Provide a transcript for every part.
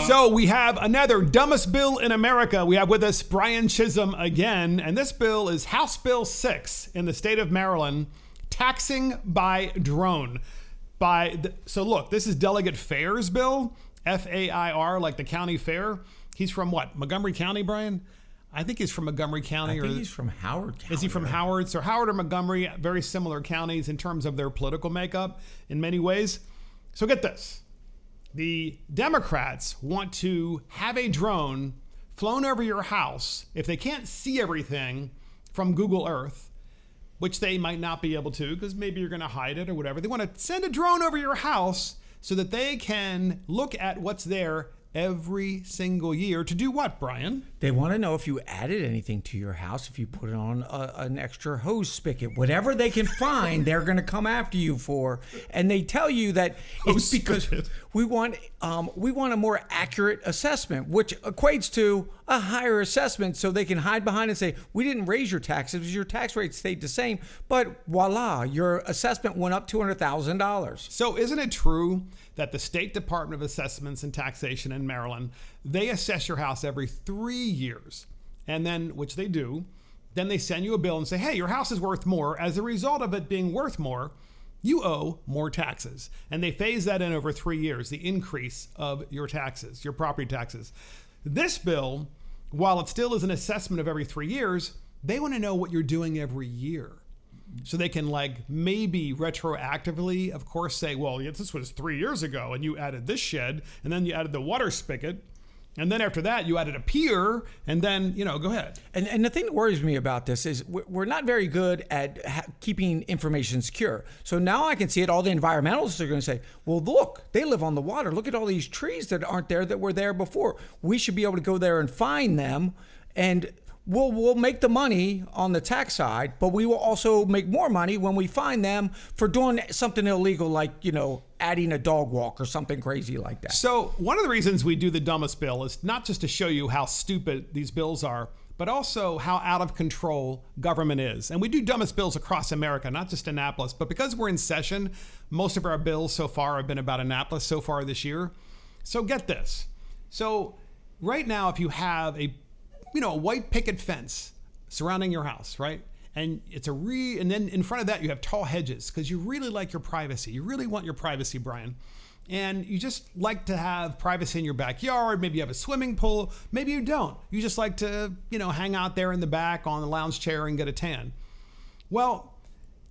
So we have another dumbest bill in America. We have with us Brian Chisholm again, and this bill is House Bill 6 in the state of Maryland, taxing by drone. So look, this is Delegate Fair's bill, F-A-I-R, like the county fair. He's from what, Montgomery County, Brian? I think he's from Montgomery County. I think he's from Howard County. Is he from Howard? So Howard or Montgomery, very similar counties in terms of their political makeup in many ways. So get this. The Democrats want to have a drone flown over your house if they can't see everything from Google Earth, which they might not be able to because maybe you're going to hide it or whatever. They want to send a drone over your house so that they can look at what's there every single year to do what, Brian? They want to know if you added anything to your house, if you put it on an extra hose spigot, whatever they can find, they're going to come after you for. And they tell you that it's because we want a more accurate assessment, which equates to a higher assessment, so they can hide behind and say, we didn't raise your taxes, your tax rate stayed the same, but voila, your assessment went up $200,000. So isn't it true that the State Department of Assessments and Taxation in Maryland, they assess your house every 3 years, and then, which they do, then they send you a bill and say, hey, your house is worth more. As a result of it being worth more, you owe more taxes. And they phase that in over 3 years, the increase of your taxes, your property taxes. This bill, while it still is an assessment of every 3 years, they want to know what you're doing every year. So they can maybe retroactively, of course, say, well, this was 3 years ago and you added this shed and then you added the water spigot. And then after that, you added a pier, and then, go ahead. And the thing that worries me about this is we're not very good at keeping information secure. So now I can see it. All the environmentalists are going to say, well, look, they live on the water. Look at all these trees that aren't there that were there before. We should be able to go there and find them, and we'll make the money on the tax side, but we will also make more money when we find them for doing something illegal, like, adding a dog walk or something crazy like that. So one of the reasons we do the dumbest bill is not just to show you how stupid these bills are, but also how out of control government is. And we do dumbest bills across America, not just Annapolis, but because we're in session, most of our bills so far have been about Annapolis so far this year. So get this. So right now, if you have a white picket fence surrounding your house, right? And and then in front of that, you have tall hedges because you really like your privacy. You really want your privacy, Brian. And you just like to have privacy in your backyard. Maybe you have a swimming pool. Maybe you don't. You just like to, hang out there in the back on the lounge chair and get a tan. Well,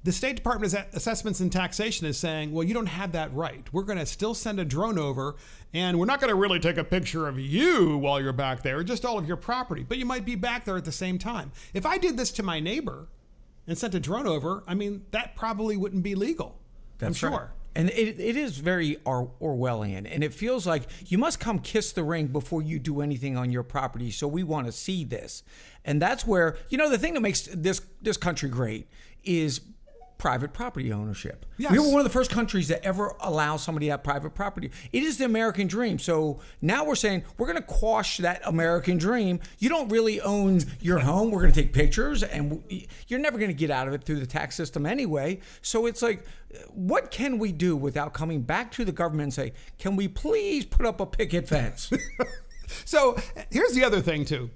the State Department of Assessments and Taxation is saying, well, you don't have that right. We're going to still send a drone over, and we're not going to really take a picture of you while you're back there, just all of your property, but you might be back there at the same time. If I did this to my neighbor and sent a drone over, that probably wouldn't be legal. I'm sure. Right. And it is very Orwellian, and it feels like you must come kiss the ring before you do anything on your property. So we want to see this. And that's where, the thing that makes this country great is private property ownership. Yes. We were one of the first countries that ever allow somebody to have private property. It is the American dream. So now we're saying we're going to quash that American dream. You don't really own your home. We're going to take pictures, and you're never going to get out of it through the tax system anyway. So it's like, what can we do without coming back to the government and say, can we please put up a picket fence? So here's the other thing too.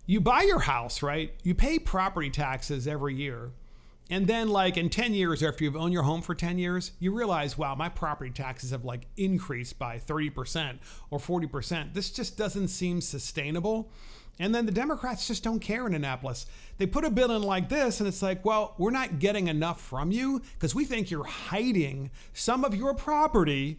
You buy your house, right? You pay property taxes every year. And then in 10 years, after you've owned your home for 10 years, you realize, wow, my property taxes have increased by 30% or 40%. This just doesn't seem sustainable. And then the Democrats just don't care in Annapolis. They put a bill in like this, and it's like, well, we're not getting enough from you because we think you're hiding some of your property.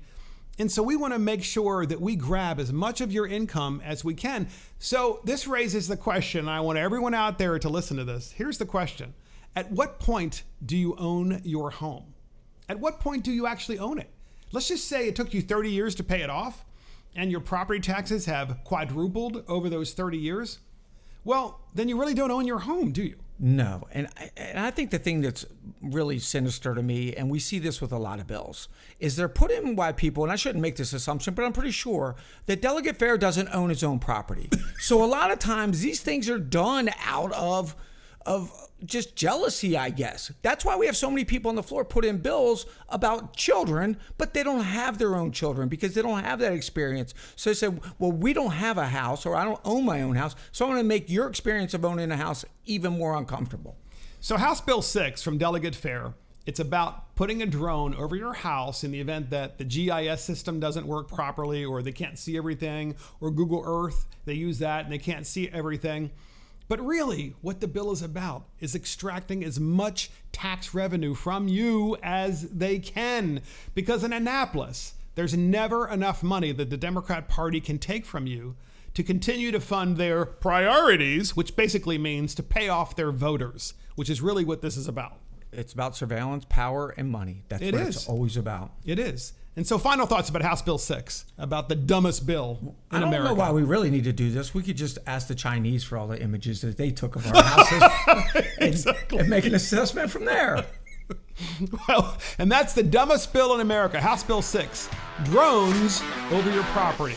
And so we want to make sure that we grab as much of your income as we can. So this raises the question, and I want everyone out there to listen to this. Here's the question. At what point do you own your home? At what point do you actually own it? Let's just say it took you 30 years to pay it off and your property taxes have quadrupled over those 30 years. Well, then you really don't own your home, do you? No. And I think the thing that's really sinister to me, and we see this with a lot of bills, is they're put in by people, and I shouldn't make this assumption, but I'm pretty sure that Delegate Fair doesn't own his own property. So a lot of times these things are done out of just jealousy, I guess. That's why we have so many people on the floor put in bills about children, but they don't have their own children because they don't have that experience. So they say, well, we don't have a house, or I don't own my own house, so I'm going to make your experience of owning a house even more uncomfortable. So House Bill 6 from Delegate Fair, it's about putting a drone over your house in the event that the GIS system doesn't work properly, or they can't see everything, or Google Earth, they use that and they can't see everything. But really, what the bill is about is extracting as much tax revenue from you as they can. Because in Annapolis, there's never enough money that the Democrat Party can take from you to continue to fund their priorities, which basically means to pay off their voters, which is really what this is about. It's about surveillance, power, and money. That's what it's always about. It is. And so final thoughts about House Bill 6, about the dumbest bill in America. I don't know why we really need to do this. We could just ask the Chinese for all the images that they took of our houses Exactly. and make an assessment from there. Well, and that's the dumbest bill in America, House Bill 6, drones over your property.